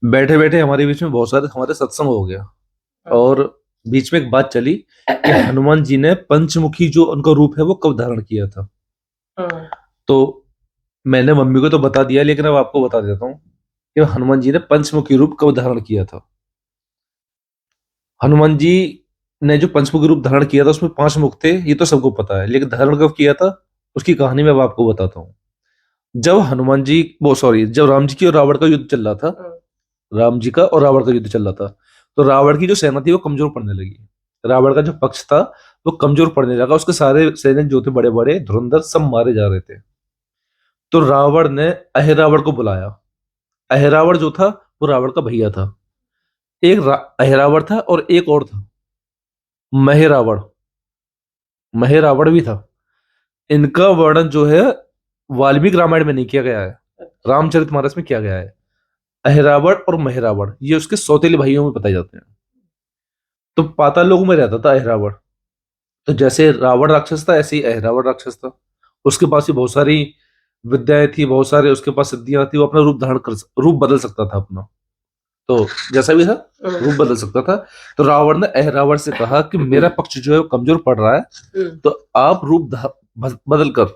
बैठे बैठे हमारे बीच में बहुत सारे हमारे सत्संग हो गया। हाँ। और बीच में एक बात चली कि हनुमान जी ने पंचमुखी जो उनका रूप है वो कब धारण किया था। हाँ। तो मैंने मम्मी को तो बता दिया, लेकिन अब आपको बता देता हूँ कि हनुमान जी ने पंचमुखी रूप कब धारण किया था। हनुमान जी ने जो पंचमुखी रूप धारण किया था उसमें 5 मुख थे, ये तो सबको पता है, लेकिन धारण कब किया था उसकी कहानी मैं अब आपको बताता हूँ। जब हनुमान जी वो सॉरी जब राम जी की और रावण का युद्ध चल रहा था, हाँ। राम जी का और रावण का युद्ध चल रहा था, तो रावण की जो सेना थी वो कमजोर पड़ने लगी। रावण का जो पक्ष था वो कमजोर पड़ने लगा, उसके सारे सैनिक जो थे बड़े बड़े धुरंधर सब मारे जा रहे थे। तो रावण ने अहिरावण को बुलाया। अहिरावण जो था वो रावण का भैया था। एक अहिरावण था और एक और था महेरावण। महेरावण भी था। इनका वर्णन जो है वाल्मीकि रामायण में नहीं किया गया है, रामचरितमानस में किया गया है। अहिरावण और महेरावण ये उसके सौतेले भाइयों में बताए जाते हैं। तो पाताल लोक में रहता था अहिरावण। तो जैसे रावण राक्षस था ऐसे ही अहिरावण राक्षस था। उसके पास भी बहुत सारी विद्याएं थी, बहुत सारे उसके पास सिद्धियां थी, वो अपना रूप धारण कर रूप बदल सकता था अपना। तो जैसा भी था रूप बदल सकता था। तो रावण ने अहिरावण से कहा कि मेरा पक्ष जो है वो कमजोर पड़ रहा है, तो आप रूप बदल कर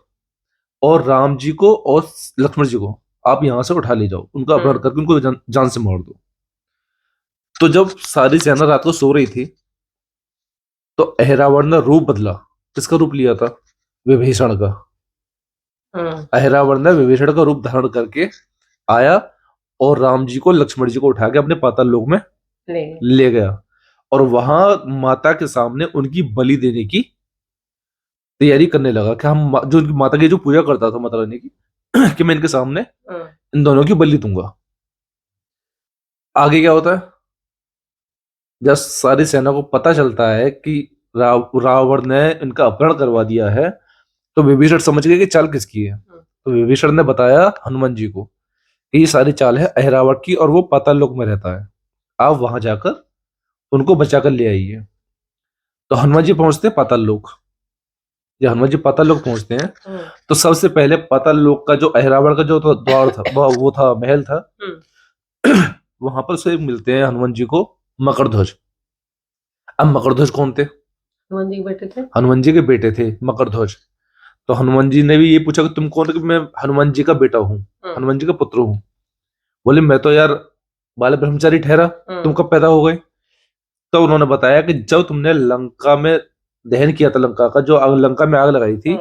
और राम जी को और लक्ष्मण जी को आप यहां से उठा ले जाओ, उनका अपहरण करके उनको जान से मार दो। तो जब सारी सेना रात को सो रही थी तो अहिरावण ने रूप बदला। किसका रूप लिया था? विभीषण का। हाँ। अहिरावण ने विभीषण का रूप धारण करके आया और राम जी को लक्ष्मण जी को उठा के अपने पाताल लोक में ले गया। और वहां माता के सामने उनकी बलि देने की तैयारी करने लगा कि जो उनकी माता की जो पूजा करता था माता रानी की कि मैं इनके सामने इन दोनों की बलि दूंगा। आगे क्या होता है? जब सारी सेना को पता चलता है कि रावण ने इनका अपहरण करवा दिया है, तो विभीषण समझ गए कि चाल किसकी है। तो विभीषण ने बताया हनुमान जी को कि ये सारी चाल है अहिरावण की और वो पाताल लोक में रहता है, आप वहां जाकर उनको बचाकर ले आइए। तो हनुमान जी पहुंचते हैं पाताल लोक। जब हनुमान जी पाताल लोक पहुंचते हैं तो सबसे पहले पाताल लोक का जो अहिरावण का जो द्वार था वो था महल था। वहां पर से मिलते हैं हनुमान जी को मकरध्वज। अब मकरध्वज कौन थे? हनुमान जी के बेटे थे। हनुमान जी के बेटे थे मकरध्वज। तो हनुमान जी ने भी ये पूछा कि तुम कौन हो? कि मैं हनुमान जी का बेटा हूँ, हनुमान जी का पुत्र हूँ। बोले मैं तो यार बाल ब्रह्मचारी ठहरा, तुम कब पैदा हो गए? तो उन्होंने बताया कि जब तुमने लंका में दहन किया था, लंका का जो लंका में आग लगाई थी,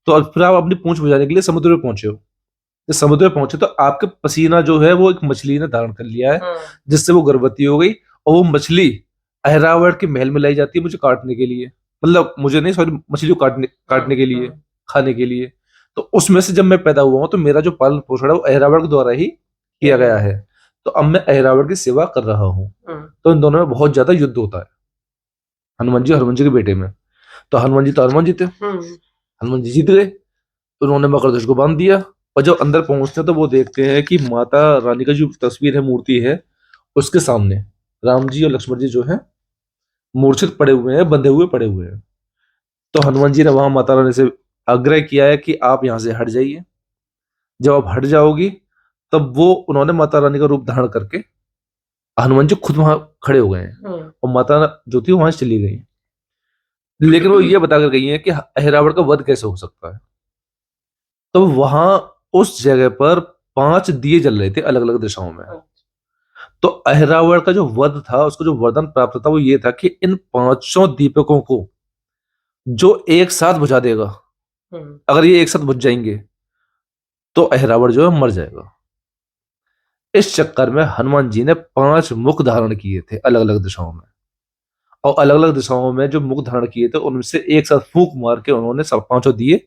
तो अब फिर आप अपनी पूंछ बुझाने के लिए समुद्र में पहुंचे हो। जब समुद्र में पहुंचे तो आपके पसीना जो है वो एक मछली ने धारण कर लिया है, जिससे वो गर्भवती हो गई। और वो मछली अहिरावण के महल में लाई जाती है मुझे काटने के लिए, मतलब मुझे नहीं, सॉरी, मछली को काटने के लिए, खाने के लिए। तो उसमें से जब मैं पैदा हुआ हूं तो मेरा जो पालन पोषण है वो अहिरावण के द्वारा ही किया गया है। तो अब मैं अहिरावण की सेवा कर रहा हूँ। तो इन दोनों में बहुत ज्यादा युद्ध होता है, हनुमान जी और हनुमान जी के बेटे में। तो हनुमान जी थे, हनुमान जी जीत गए। तो उन्होंने मकरध्वज को बांध दिया। और जब अंदर पहुंचते हैं तो वो देखते हैं कि माता रानी का जो तस्वीर है, मूर्ति है, उसके सामने राम जी और लक्ष्मण जी जो है मूर्छित पड़े हुए हैं, बंधे हुए पड़े हुए हैं। तो हनुमान जी ने वहां माता रानी से आग्रह किया है कि आप यहां से हट जाइए। जब आप हट जाओगी तब वो उन्होंने माता रानी का रूप धारण करके हनुमान जी खुद वहां खड़े हो गए हैं और माता जो थी वहां से चली गई। लेकिन वो ये बताकर गई है कि अहिरावण का वध कैसे हो सकता है। तो वहां उस जगह पर 5 दिए जल रहे थे अलग अलग दिशाओं में। तो अहिरावण का जो वध था, उसको जो वरदान प्राप्त था वो ये था कि इन 5 दीपकों को जो एक साथ बुझा देगा, अगर ये एक साथ बुझ जाएंगे तो अहिरावण जो है मर जाएगा। इस चक्कर में हनुमान जी ने 5 मुख धारण किए थे अलग अलग दिशाओं में। और अलग अलग दिशाओं में जो मुख धारण किए थे उनसे एक साथ फूंक मार के उन्होंने सब 5 दिए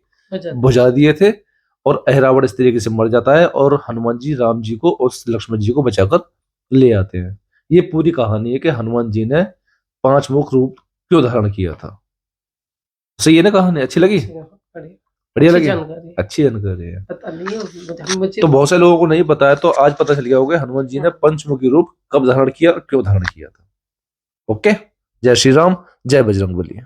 बुझा दिए थे। और अहिरावण इस तरीके से मर जाता है और हनुमान जी राम जी को और लक्ष्मण जी को बचाकर ले आते हैं। ये पूरी कहानी है कि हनुमान जी ने 5 मुख रूप क्यों धारण किया था। सही है ना? कहानी अच्छी लगी? बढ़िया लगी? अच्छी जानकारी है। तो बहुत से लोगों को नहीं पता है, तो आज पता चल गया होगा हनुमान जी ने पंचमुखी रूप कब धारण किया और क्यों धारण किया था। ओके, जय श्री राम, जय बजरंगबली।